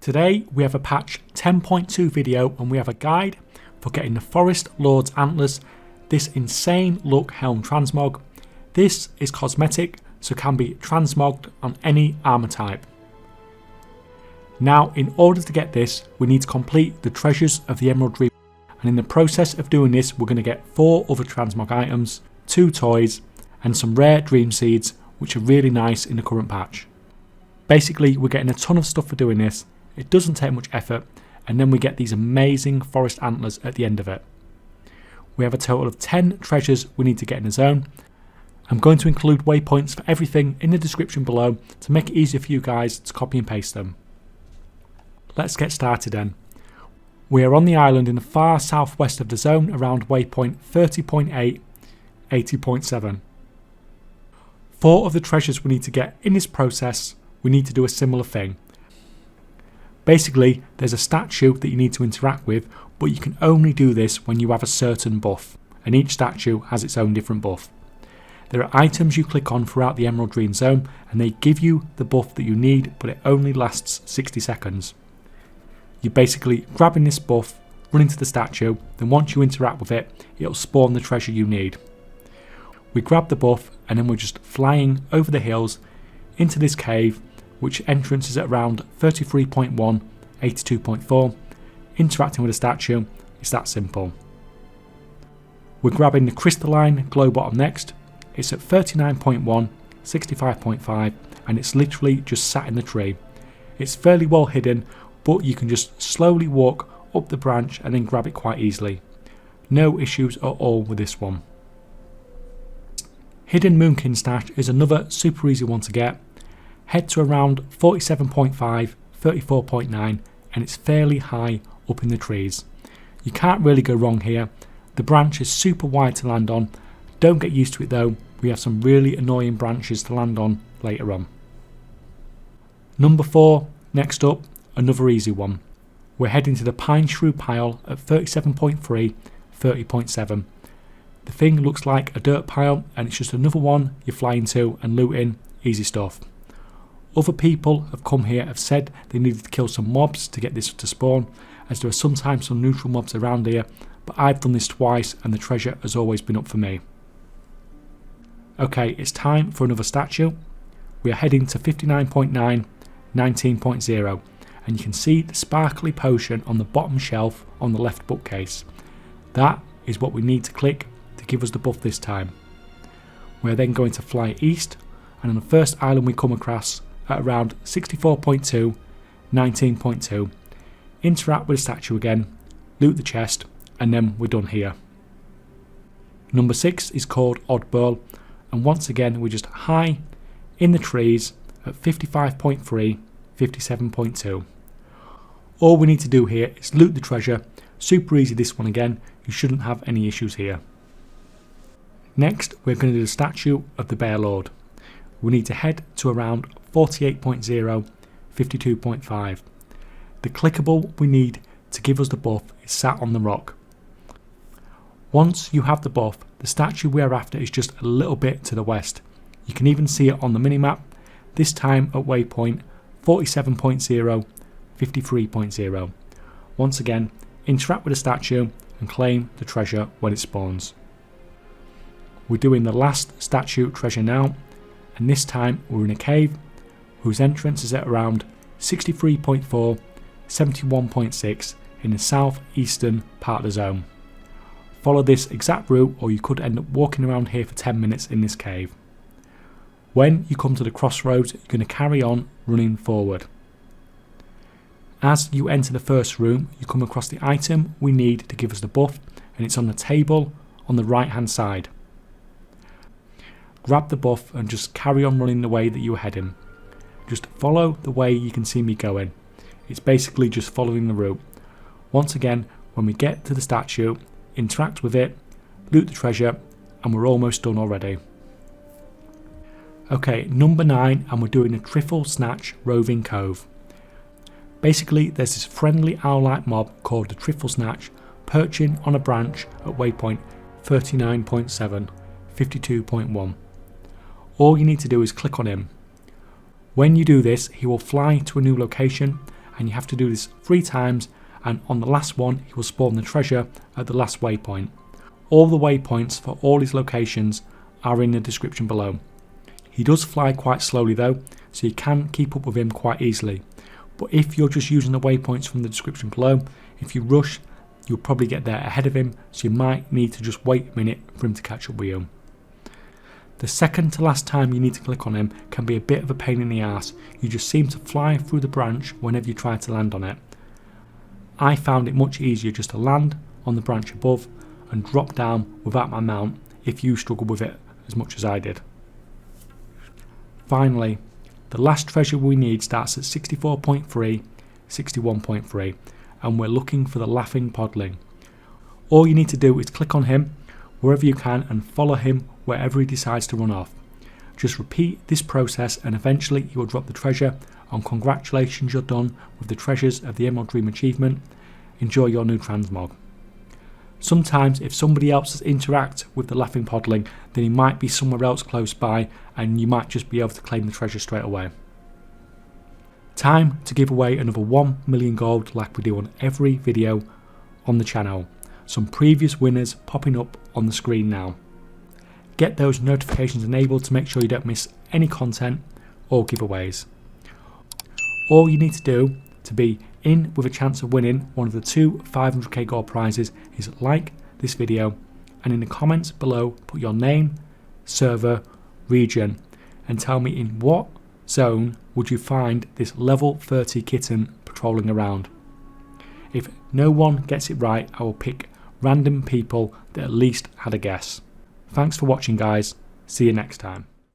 Today we have a patch 10.2 video and we have a guide for getting the Forest Lord Antlers, this insane look helm transmog. This is cosmetic, so can be transmogged on any armour type. Now in order to get this we need to complete the treasures of the Emerald Dream, and in the process of doing this we're going to get 4 other transmog items, 2 toys and some rare dream seeds which are really nice in the current patch. Basically we're getting a ton of stuff for doing this. It doesn't take much effort, and then we get these amazing forest antlers at the end of it. We have a total of 10 treasures we need to get in the zone. I'm going to include waypoints for everything in the description below to make it easier for you guys to copy and paste them. Let's get started then. We are on the island in the far southwest of the zone around waypoint 30.8, 80.7. 4 of the treasures we need to get in this process, we need to do a similar thing. Basically, there's a statue that you need to interact with, but you can only do this when you have a certain buff, and each statue has its own different buff. There are items you click on throughout the Emerald Dream Zone, and they give you the buff that you need, but it only lasts 60 seconds. You're basically grabbing this buff, running to the statue, then once you interact with it, it'll spawn the treasure you need. We grab the buff, and then we're just flying over the hills into this cave, which entrance is at around 33.1, 82.4. Interacting with a statue, it's that simple. We're grabbing the Crystaline Glowblossom next. It's at 39.1, 65.5, and it's literally just sat in the tree. It's fairly well hidden, but you can just slowly walk up the branch and then grab it quite easily. No issues at all with this one. Hidden Moonkin stash is another super easy one to get. Head to around 47.5, 34.9, and it's fairly high up in the trees. You can't really go wrong here. The branch is super wide to land on. Don't get used to it though, we have some really annoying branches to land on later on. Number 4, next up, another easy one. We're heading to the Pineshrew pile at 37.3, 30.7. The thing looks like a dirt pile and it's just another one you're flying to and looting, easy stuff. Other people have come here have said they needed to kill some mobs to get this to spawn, as there are sometimes some neutral mobs around here, but I've done this twice and the treasure has always been up for me. Okay, it's time for another statue. We are heading to 59.9, 19.0, and you can see the sparkly potion on the bottom shelf on the left bookcase. That is what we need to click to give us the buff this time. We're then going to fly east, and on the first island we come across, at around 64.2, 19.2, interact with the statue again, loot the chest, and then we're done here. Number 6 is called Odd Burl, and once again we're just high in the trees at 55.3, 57.2. All we need to do here is loot the treasure, super easy this one again, you shouldn't have any issues here. Next we're going to do the statue of the Bear Lord. We need to head to around 48.0, 52.5. The clickable we need to give us the buff is sat on the rock. Once you have the buff, the statue we are after is just a little bit to the west. You can even see it on the minimap, this time at waypoint 47.0, 53.0. Once again, interact with the statue and claim the treasure when it spawns. We're doing the last statue treasure now, and this time we're in a cave whose entrance is at around 63.4, 71.6 in the southeastern part of the zone. Follow this exact route or you could end up walking around here for 10 minutes in this cave. When you come to the crossroads, you're going to carry on running forward. As you enter the first room, you come across the item we need to give us the buff, and it's on the table on the right hand side. Grab the buff and just carry on running the way that you are heading. Just follow the way you can see me going. It's basically just following the route. Once again, when we get to the statue, interact with it, loot the treasure, and we're almost done already. Okay, number 9, and we're doing a Triflesnatch Roving Cove. Basically, there's this friendly owl-like mob called the Triflesnatch perching on a branch at waypoint 39.7, 52.1. All you need to do is click on him. When you do this, he will fly to a new location, and you have to do this 3 times, and on the last one he will spawn the treasure at the last waypoint. All the waypoints for all his locations are in the description below. He does fly quite slowly though, so you can keep up with him quite easily, but if you're just using the waypoints from the description below, if you rush you'll probably get there ahead of him, so you might need to just wait a minute for him to catch up with you. The second to last time you need to click on him can be a bit of a pain in the ass. You just seem to fly through the branch whenever you try to land on it. I found it much easier just to land on the branch above and drop down without my mount if you struggle with it as much as I did. Finally, the last treasure we need starts at 64.3, 61.3, and we're looking for the Laughing Podling. All you need to do is click on him wherever you can and follow him wherever he decides to run off. Just repeat this process and eventually you will drop the treasure, and congratulations, you're done with the treasures of the Emerald Dream achievement. Enjoy your new Transmog. Sometimes if somebody else has interact with the Laughing Podling, then he might be somewhere else close by and you might just be able to claim the treasure straight away. Time to give away another 1 million gold like we do on every video on the channel. Some previous winners popping up on the screen now. Get those notifications enabled to make sure you don't miss any content or giveaways. All you need to do to be in with a chance of winning one of the 2 500k gold prizes is like this video, and in the comments below put your name, server, region, and tell me in what zone would you find this level 30 kitten patrolling around. If no one gets it right, I will pick random people that at least had a guess. Thanks for watching guys, see you next time.